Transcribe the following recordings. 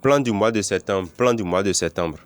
Plan du mois de septembre, plan du mois de septembre.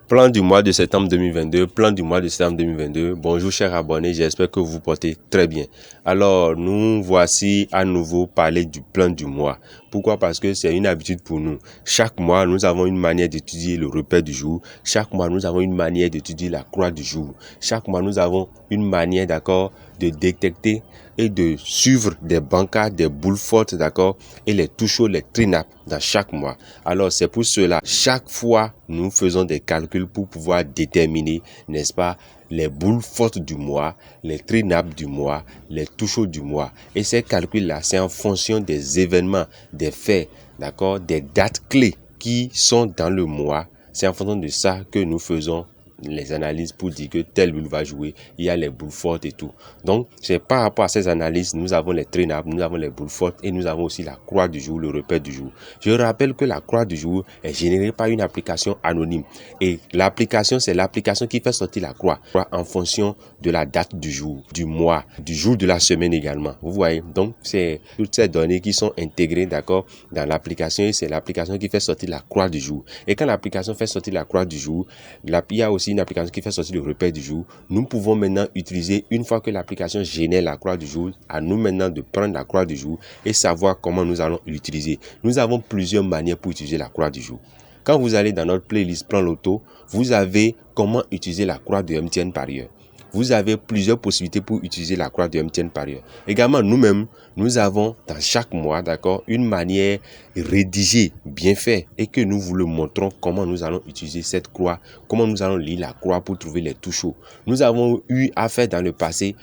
Plan du mois de septembre 2022, plan du mois de septembre 2022. Bonjour chers abonnés, j'espère que vous vous portez très bien. Alors, nous voici à nouveau parler du plan du mois. Pourquoi? Parce que c'est une habitude pour nous. Chaque mois, nous avons une manière d'étudier le repère du jour. Chaque mois, nous avons une manière d'étudier la croix du jour. Chaque mois, nous avons une manière, d'accord, de détecter et de suivre des bancards, des boules fortes, d'accord, et les touchos, les trinaps dans chaque mois. Alors, c'est pour cela, chaque fois, nous faisons des calculs pour pouvoir déterminer, n'est-ce pas, les boules fortes du mois, les trinaps du mois, les touchos du mois. Et ces calculs-là, c'est en fonction des événements, des faits, d'accord, des dates clés qui sont dans le mois. C'est en fonction de ça que nous faisons les analyses pour dire que telle boule va jouer, il y a les boules fortes et tout. Donc, c'est par rapport à ces analyses, nous avons les trinaps, nous avons les boules fortes et nous avons aussi la croix du jour, le repère du jour. Je rappelle que la croix du jour est générée par une application anonyme. Et l'application, c'est l'application qui fait sortir la croix en fonction de la date du jour, du mois, du jour de la semaine également. Vous voyez? Donc, c'est toutes ces données qui sont intégrées, d'accord, dans l'application et c'est l'application qui fait sortir la croix du jour. Et quand l'application fait sortir la croix du jour, il y a aussi une application qui fait sortir le repère du jour. Nous pouvons maintenant utiliser, une fois que l'application génère la croix du jour, à nous maintenant de prendre la croix du jour et savoir comment nous allons l'utiliser. Nous avons plusieurs manières pour utiliser la croix du jour. Quand vous allez dans notre playlist Plan Loto, vous avez comment utiliser la croix de MTN parieur. Vous avez plusieurs possibilités pour utiliser la croix de MTN parieur. Également, nous-mêmes, nous avons dans chaque mois, d'accord, une manière rédigée, bien faite, et que nous vous le montrons comment nous allons utiliser cette croix, comment nous allons lire la croix pour trouver les touchos. Nous avons eu à faire dans le passé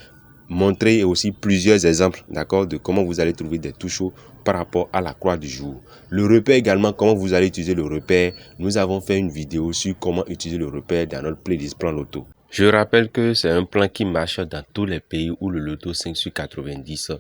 montrer aussi plusieurs exemples, d'accord, de comment vous allez trouver des touchos par rapport à la croix du jour. Le repère également, comment vous allez utiliser le repère. Nous avons fait une vidéo sur comment utiliser le repère dans notre playlist Plan Loto. Je rappelle que c'est un plan qui marche dans tous les pays où le loto 5 sur 90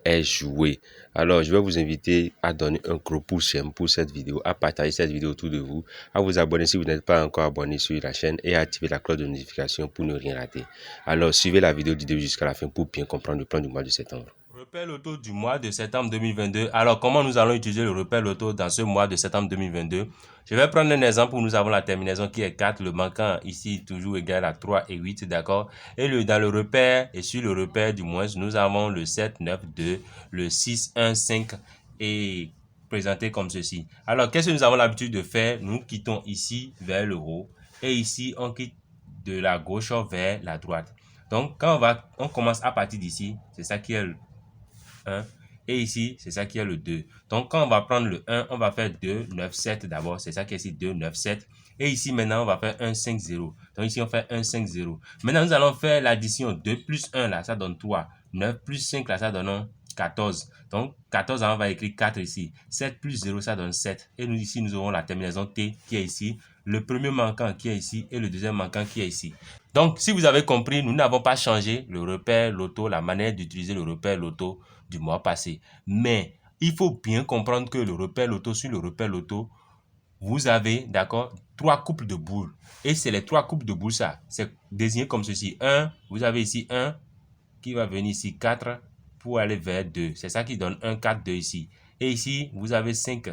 est joué. Alors, je vais vous inviter à donner un gros pouce j'aime pour cette vidéo, à partager cette vidéo autour de vous, à vous abonner si vous n'êtes pas encore abonné sur la chaîne et à activer la cloche de notification pour ne rien rater. Alors, suivez la vidéo du début jusqu'à la fin pour bien comprendre le plan du mois de septembre. Repère loto du mois de septembre 2022. Alors, comment nous allons utiliser le repère loto dans ce mois de septembre 2022? Je vais prendre un exemple où nous avons la terminaison qui est 4, le manquant ici toujours égal à 3 et 8, d'accord? Et dans le repère, et sur le repère du moins, nous avons le 7, 9, 2, le 6, 1, 5 et présenté comme ceci. Alors, qu'est-ce que nous avons l'habitude de faire? Nous quittons ici vers le haut et ici, on quitte de la gauche vers la droite. Donc, quand on commence à partir d'ici, c'est ça qui est le 1. Et ici, c'est ça qui est le 2. Donc, quand on va prendre le 1, on va faire 2, 9, 7 d'abord. C'est ça qui est ici, 2, 9, 7. Et ici, maintenant, on va faire 1, 5, 0. Donc, ici, on fait 1, 5, 0. Maintenant, nous allons faire l'addition. 2 plus 1, là, ça donne 3. 9 plus 5, là, ça donne 14. Donc, 14, là, on va écrire 4 ici. 7 plus 0, ça donne 7. Et nous, ici, nous aurons la terminaison T qui est ici. Le premier manquant qui est ici et le deuxième manquant qui est ici. Donc, si vous avez compris, nous n'avons pas changé le repère loto, la manière d'utiliser le repère loto du mois passé. Mais il faut bien comprendre que le repère loto, sur le repère loto, vous avez, d'accord, 3 couples de boules. Et c'est les 3 couples de boules, ça. C'est désigné comme ceci. 1, vous avez ici 1 qui va venir ici 4 pour aller vers 2. C'est ça qui donne 1, 4, 2 ici. Et ici, vous avez 5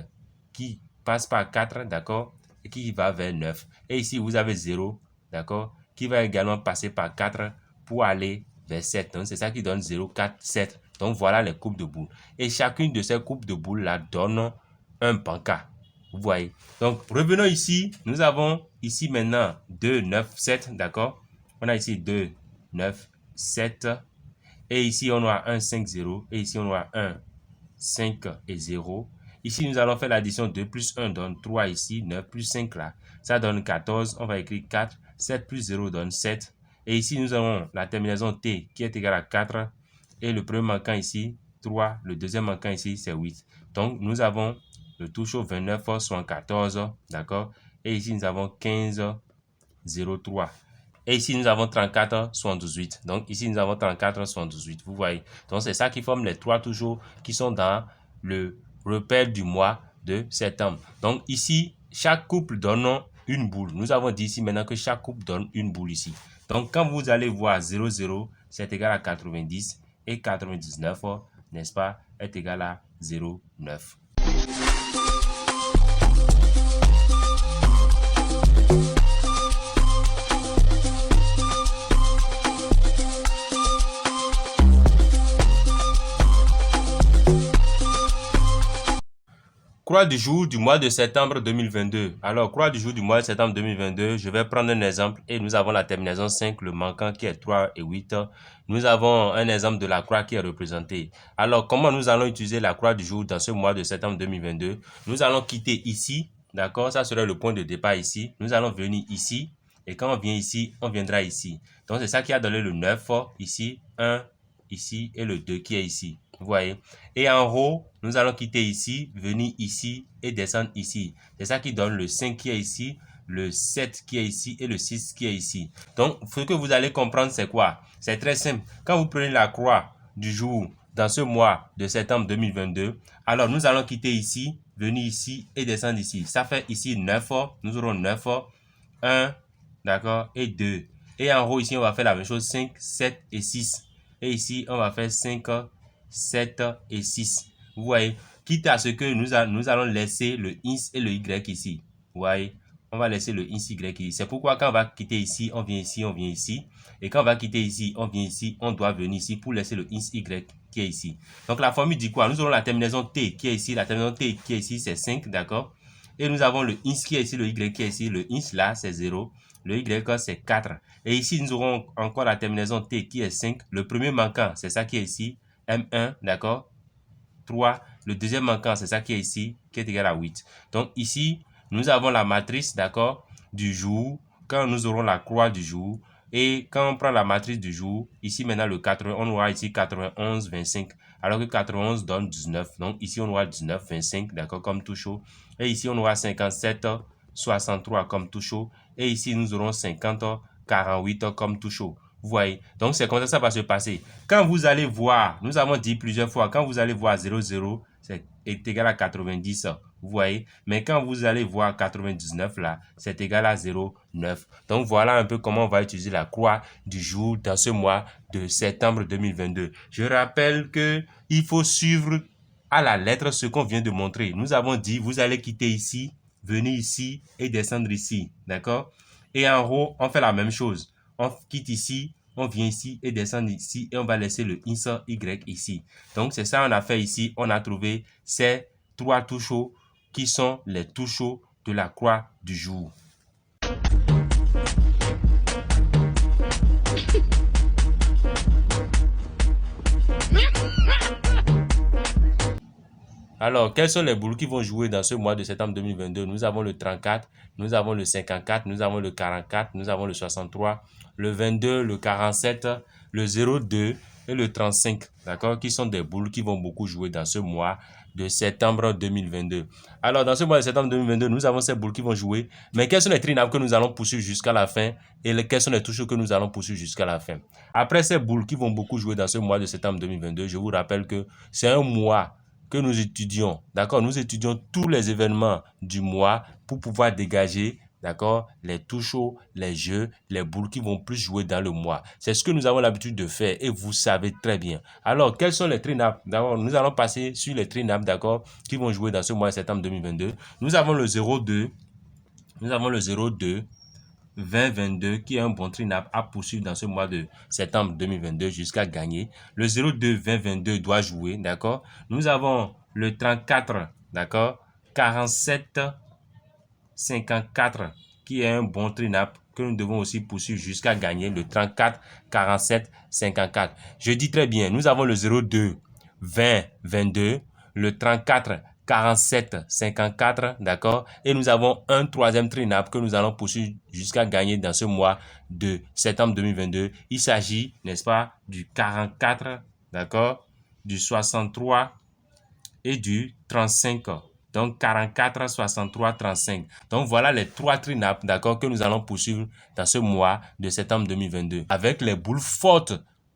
qui passe par 4, d'accord, et qui va vers 9. Et ici, vous avez 0, d'accord, qui va également passer par 4 pour aller vers 7. Donc, c'est ça qui donne 0, 4, 7. Donc, voilà les coupes de boules. Et chacune de ces coupes de boules-là donne un banca. Vous voyez. Donc, revenons ici. Nous avons ici maintenant 2, 9, 7, d'accord. On a ici 2, 9, 7. Et ici, on aura 1, 5, 0. Et ici, on aura 1, 5 et 0. Ici, nous allons faire l'addition. 2 plus 1 donne 3 ici. 9 plus 5 là. Ça donne 14. On va écrire 4. 7 plus 0 donne 7. Et ici, nous avons la terminaison T qui est égale à 4. Et le premier manquant ici, 3. Le deuxième manquant ici, c'est 8. Donc, nous avons le touche au 29, soit 14. D'accord? Et ici, nous avons 15, 0, 3. Et ici, nous avons 34, 78. Donc, ici, nous avons 34, 78. Vous voyez. Donc, c'est ça qui forme les 3 touchos qui sont dans le repère du mois de septembre. Donc, ici, chaque couple donne une boule. Nous avons dit ici maintenant que chaque couple donne une boule ici. Donc, quand vous allez voir 0, 0, c'est égal à 90. et 99, n'est-ce pas, est égal à 0,9. Croix du jour du mois de septembre 2022. Alors, croix du jour du mois de septembre 2022, je vais prendre un exemple et nous avons la terminaison 5, le manquant qui est 3 et 8. Nous avons un exemple de la croix qui est représentée. Alors, comment nous allons utiliser la croix du jour dans ce mois de septembre 2022? Nous allons quitter ici, d'accord? Ça serait le point de départ ici. Nous allons venir ici et quand on vient ici, on viendra ici. Donc, c'est ça qui a donné le 9 ici, 1 ici et le 2 qui est ici. Vous voyez? Et en haut, nous allons quitter ici, venir ici et descendre ici. C'est ça qui donne le 5 qui est ici, le 7 qui est ici et le 6 qui est ici. Donc, ce que vous allez comprendre, c'est quoi? C'est très simple. Quand vous prenez la croix du jour dans ce mois de septembre 2022, alors nous allons quitter ici, venir ici et descendre ici. Ça fait ici 9, nous aurons 9, 1, d'accord, et 2. Et en haut, ici, on va faire la même chose, 5, 7 et 6. Et ici, on va faire 5, 7 et 6. Vous voyez, quitte à ce que nous allons laisser le X et le Y ici. Vous voyez, on va laisser le X, Y ici. C'est pourquoi quand on va quitter ici, on vient ici, on vient ici. Et quand on va quitter ici, on vient ici, on doit venir ici pour laisser le X, Y qui est ici. Donc la formule dit quoi? Nous aurons la terminaison T qui est ici. La terminaison T qui est ici, c'est 5, d'accord? Et nous avons le X qui est ici, le Y qui est ici. Le X là, c'est 0. Le Y, c'est 4. Et ici, nous aurons encore la terminaison T qui est 5. Le premier manquant, c'est ça qui est ici. M1, d'accord? 3. Le deuxième manquant, c'est ça qui est ici, qui est égal à 8. Donc ici, nous avons la matrice, d'accord, du jour, quand nous aurons la croix du jour. Et quand on prend la matrice du jour, ici maintenant le 80, on aura ici 91, 25. Alors que 91 donne 19. Donc ici, on aura 19, 25, d'accord, comme tout chaud. Et ici, on aura 57, 63 comme tout chaud. Et ici, nous aurons 50, 48 comme tout chaud. Vous voyez, donc c'est comme ça que ça va se passer. Quand vous allez voir, nous avons dit plusieurs fois, quand vous allez voir 00, c'est égal à 90. Vous voyez, mais quand vous allez voir 99 là, c'est égal à 0,9. Donc voilà un peu comment on va utiliser la croix du jour dans ce mois de septembre 2022. Je rappelle que il faut suivre à la lettre ce qu'on vient de montrer. Nous avons dit, vous allez quitter ici, venir ici et descendre ici. D'accord? Et en haut, on fait la même chose. On quitte ici, on vient ici et descend ici et on va laisser le X, Y ici. Donc, c'est ça qu'on a fait ici. On a trouvé ces 3 touchos qui sont les touchos de la croix du jour. Alors, quelles sont les boules qui vont jouer dans ce mois de septembre 2022? Nous avons le 34, nous avons le 54, nous avons le 44, nous avons le 63, le 22, le 47, le 02 et le 35, d'accord? Qui sont des boules qui vont beaucoup jouer dans ce mois de septembre 2022. Alors, dans ce mois de septembre 2022, nous avons ces boules qui vont jouer. Mais quels sont les trinables que nous allons poursuivre jusqu'à la fin et quels sont les touches que nous allons poursuivre jusqu'à la fin? Après ces boules qui vont beaucoup jouer dans ce mois de septembre 2022, je vous rappelle que c'est un mois que nous étudions, d'accord? Nous étudions tous les événements du mois pour pouvoir dégager, d'accord, les touchos, les jeux, les boules qui vont plus jouer dans le mois. C'est ce que nous avons l'habitude de faire et vous savez très bien. Alors, quels sont les trinables? D'abord, nous allons passer sur les trinables, d'accord, qui vont jouer dans ce mois de septembre 2022. Nous avons le 02, nous avons le 02, 2022 qui est un bon trinable à poursuivre dans ce mois de septembre 2022 jusqu'à gagner. Le 02 2022 doit jouer, d'accord? Nous avons le 34, d'accord? 47 54 qui est un bon trinable que nous devons aussi poursuivre jusqu'à gagner, le 34 47 54. Je dis très bien, nous avons le 02 20 22, le 34 47 54, d'accord? Et nous avons un troisième trinable que nous allons poursuivre jusqu'à gagner dans ce mois de septembre 2022. Il s'agit, n'est-ce pas, du 44, d'accord? Du 63 et du 35. Donc 44, 63, 35. Donc voilà les 3 trinables, d'accord, que nous allons poursuivre dans ce mois de septembre 2022. Avec les boules fortes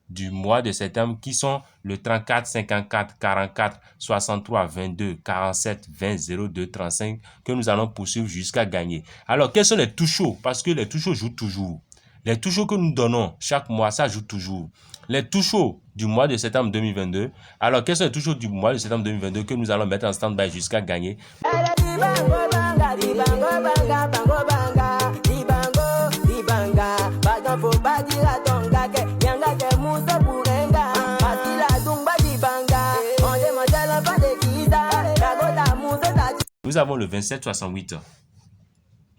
du mois de septembre qui sont le 34, 54, 44, 63, 22, 47, 20, 02, 35 que nous allons poursuivre jusqu'à gagner. Alors, quels sont les touchos? Parce que les touchos jouent toujours. Les tout chauds que nous donnons chaque mois, ça ajoute toujours. Les tout chauds du mois de septembre 2022. Alors, quels sont les tout chauds du mois de septembre 2022 que nous allons mettre en stand-by jusqu'à gagner? Nous avons le 27-68.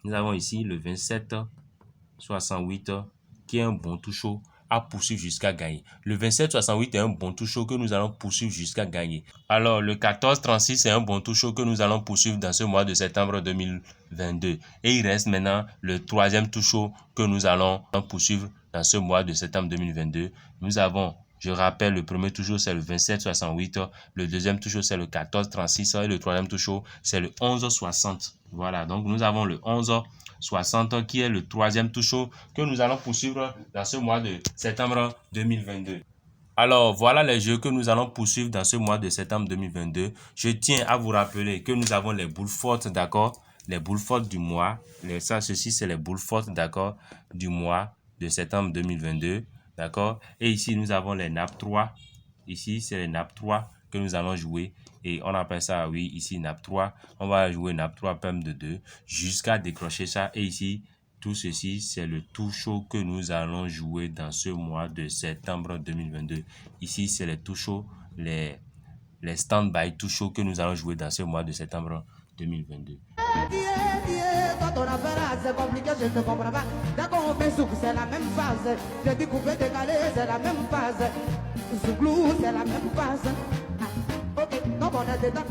Nous avons ici le 27-68 qui est un bon tout chaud à poursuivre jusqu'à gagner. Le 27-68 est un bon tout chaud que nous allons poursuivre jusqu'à gagner. Alors, le 14-36 est un bon tout chaud que nous allons poursuivre dans ce mois de septembre 2022. Et il reste maintenant le troisième tout chaud que nous allons poursuivre dans ce mois de septembre 2022. Nous avons, je rappelle, le premier tout chaud c'est le 27-68, le deuxième tout chaud c'est le 14-36 et le troisième tout chaud c'est le 11-60. Voilà, donc nous avons le 11-60 qui est le troisième tout chaud que nous allons poursuivre dans ce mois de septembre 2022. Alors, voilà les jeux que nous allons poursuivre dans ce mois de septembre 2022. Je tiens à vous rappeler que nous avons les boules fortes, d'accord? Les boules fortes du mois. Ceci, c'est les boules fortes, d'accord, du mois de septembre 2022, d'accord? Et ici, nous avons les nappes 3. Ici, c'est les nappes 3 que nous allons jouer. Et on appelle ça, oui, ici, nappe 3. On va jouer nappe 3, pomme de 2, jusqu'à décrocher ça. Et ici, tout ceci, c'est le tout chaud que nous allons jouer dans ce mois de septembre 2022. Ici, c'est les tout chauds, les stand-by tout chauds que nous allons jouer dans ce mois de septembre 2022. Quand on a fait c'est compliqué, je ne comprends pas. D'accord, on fait souk, c'est la même phase. J'ai découpé, décalé, c'est la même phase. Zouglou, c'est la même phase. Ok, donc on est dedans.